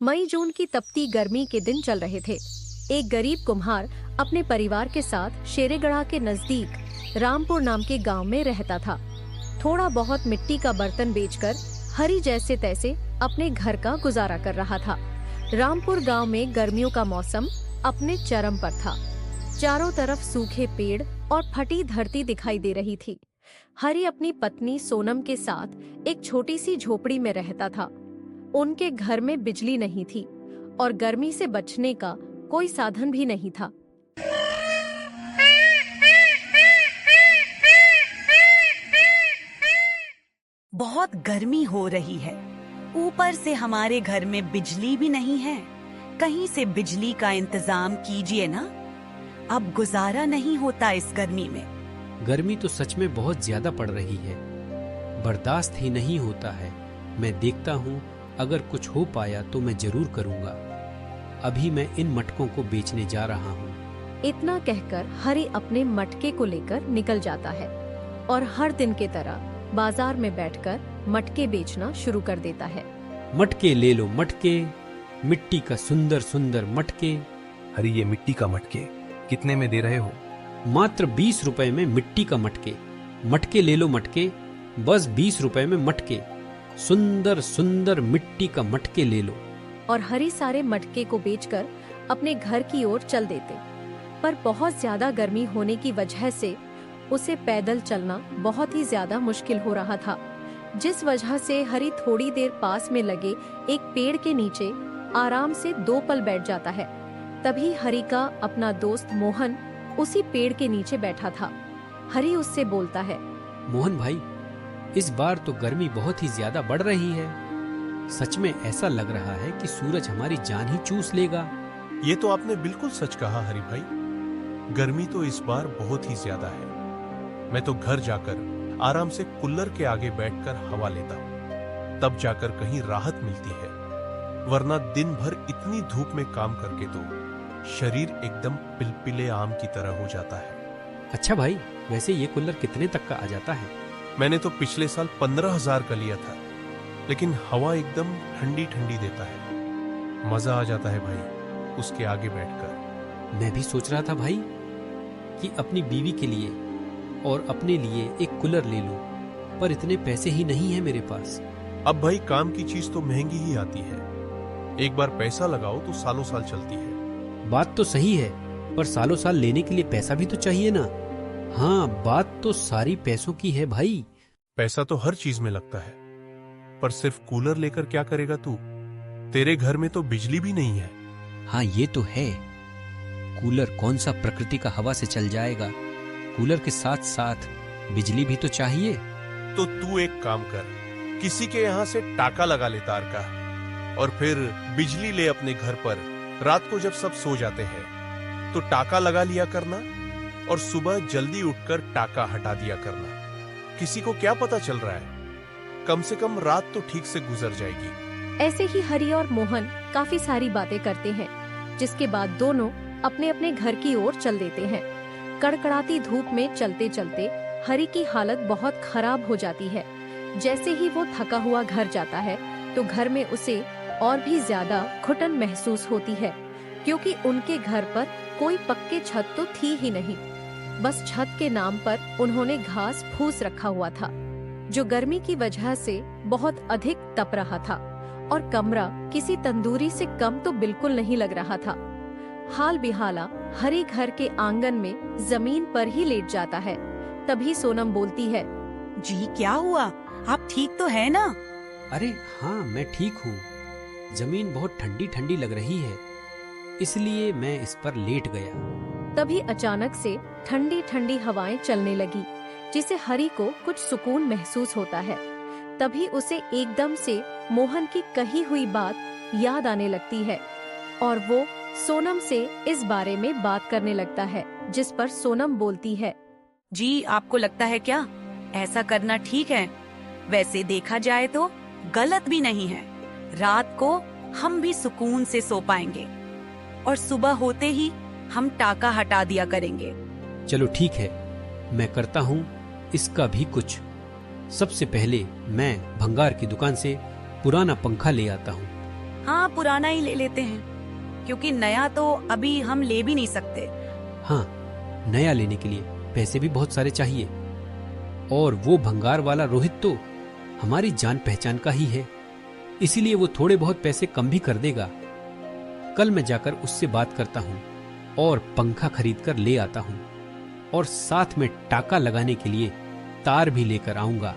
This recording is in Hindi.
मई जून की तपती गर्मी के दिन चल रहे थे। एक गरीब कुम्हार अपने परिवार के साथ शेरेगढ़ा के नजदीक रामपुर नाम के गांव में रहता था। थोड़ा बहुत मिट्टी का बर्तन बेचकर हरी जैसे तैसे अपने घर का गुजारा कर रहा था। रामपुर गांव में गर्मियों का मौसम अपने चरम पर था। चारों तरफ सूखे पेड़ और फटी धरती दिखाई दे रही थी। हरी अपनी पत्नी सोनम के साथ एक छोटी सी झोपड़ी में रहता था। उनके घर में बिजली नहीं थी और गर्मी से बचने का कोई साधन भी नहीं था। बहुत गर्मी हो रही है, ऊपर से हमारे घर में बिजली भी नहीं है। कहीं से बिजली का इंतजाम कीजिए ना, अब गुजारा नहीं होता इस गर्मी में। गर्मी तो सच में बहुत ज्यादा पड़ रही है, बर्दाश्त ही नहीं होता है। मैं देखता हूँ, अगर कुछ हो पाया तो मैं जरूर करूँगा। अभी मैं इन मटकों को बेचने जा रहा हूँ। इतना कहकर हरी अपने मटके को लेकर निकल जाता है और हर दिन की तरह बाजार में बैठकर मटके बेचना शुरू कर देता है। मटके ले लो मटके, मिट्टी का सुंदर सुंदर मटके। अरे ये मिट्टी का मटके कितने में दे रहे हो? मात्र 20 रुपए में मिट्टी का मटके। मटके ले लो मटके, बस 20 रुपए में मटके। सुंदर सुंदर मिट्टी का मटके ले लो। और हरी सारे मटके को बेचकर अपने घर की ओर चल देते। पर बहुत ज्यादा गर्मी होने की वजह से उसे पैदल चलना बहुत ही ज्यादा मुश्किल हो रहा था, जिस वजह से हरी थोड़ी देर पास में लगे एक पेड़ के नीचे आराम से 2 पल बैठ जाता है। तभी हरी का अपना दोस्त मोहन उसी पेड़ के नीचे बैठा था। हरी उससे बोलता है, मोहन भाई, इस बार तो गर्मी बहुत ही ज्यादा बढ़ रही है। सच में ऐसा लग रहा है कि सूरज हमारी जान ही चूस लेगा। ये तो आपने बिल्कुल सच कहा हरी भाई, गर्मी तो इस बार बहुत ही ज्यादा है। मैं तो घर जाकर आराम से कूलर के आगे बैठकर हवा लेता हूँ, तब जाकर कहीं राहत मिलती है। वरना दिन भर इतनी धूप में काम करके तो शरीर एकदम पिलपिले आम की तरह हो जाता है। अच्छा भाई, वैसे ये कूलर कितने तक का आ जाता है? मैंने तो पिछले साल 15,000 का लिया था, लेकिन हवा एकदम ठंडी ठंडी देता है। मजा आ जाता है भाई उसके आगे बैठकर। मैं भी सोच रहा था भाई कि अपनी बीवी के लिए और अपने लिए एक कूलर ले लूं, पर इतने पैसे ही नहीं है मेरे पास। अब भाई काम की चीज तो महंगी ही आती है। एक बार पैसा लगाओ तो सालों साल चलती है। बात तो सही है, पर सालों साल लेने के लिए पैसा भी तो चाहिए ना। हाँ, बात तो सारी पैसों की है भाई। पैसा तो हर चीज में लगता है, पर सिर्फ कूलर लेकर क्या करेगा तू? तेरे घर में तो बिजली भी नहीं है। हाँ ये तो है, कूलर कौन सा प्रकृति का हवा से चल जाएगा। कूलर के साथ साथ बिजली भी तो चाहिए। तो तू एक काम कर, किसी के यहाँ से टाका लगा ले तार का, और फिर बिजली ले अपने घर पर। रात को जब सब सो जाते हैं तो टाका लगा लिया करना, और सुबह जल्दी उठकर टाका हटा दिया करना। किसी को क्या पता चल रहा है, कम से कम रात तो ठीक से गुजर जाएगी। ऐसे ही हरी और मोहन काफी सारी बातें करते हैं, जिसके बाद दोनों अपने अपने घर की ओर चल देते हैं। कड़कड़ाती धूप में चलते चलते हरी की हालत बहुत खराब हो जाती है। जैसे ही वो थका हुआ घर जाता है तो घर में उसे और भी ज्यादा घुटन महसूस होती है, क्योंकि उनके घर पर कोई पक्के छत तो थी ही नहीं। बस छत के नाम पर उन्होंने घास फूस रखा हुआ था, जो गर्मी की वजह से बहुत अधिक तप रहा था, और कमरा किसी तंदूरी से कम तो बिल्कुल नहीं लग रहा था। हाल बिहाला हरी घर के आंगन में जमीन पर ही लेट जाता है। तभी सोनम बोलती है, जी क्या हुआ, आप ठीक तो है ना? अरे हाँ, मैं ठीक हूँ। जमीन बहुत ठंडी ठंडी लग रही है, इसलिए मैं इस पर लेट गया। तभी अचानक से ठंडी ठंडी हवाएं चलने लगी, जिसे हरी को कुछ सुकून महसूस होता है। तभी उसे एकदम से मोहन की कही हुई बात याद आने लगती है, और वो सोनम से इस बारे में बात करने लगता है, जिस पर सोनम बोलती है, जी आपको लगता है क्या ऐसा करना ठीक है? वैसे देखा जाए तो गलत भी नहीं है। रात को हम भी सुकून से सो पाएंगे, और सुबह होते ही हम टाका हटा दिया करेंगे। चलो ठीक है, मैं करता हूँ इसका भी कुछ। सबसे पहले मैं भंगार की दुकान से पुराना पंखा ले आता हूँ। हाँ, पुराना ही ले लेते हैं, क्योंकि नया तो अभी हम ले भी नहीं सकते। हाँ, नया लेने के लिए पैसे भी बहुत सारे चाहिए, और वो भंगार वाला रोहित तो हमारी जान पहचान का ही है, इसीलिए वो थोड़े बहुत पैसे कम भी कर देगा। कल मैं जाकर उससे बात करता हूँ और पंखा खरीद कर ले आता हूँ, और साथ में टाका लगाने के लिए तार भी लेकर आऊंगा।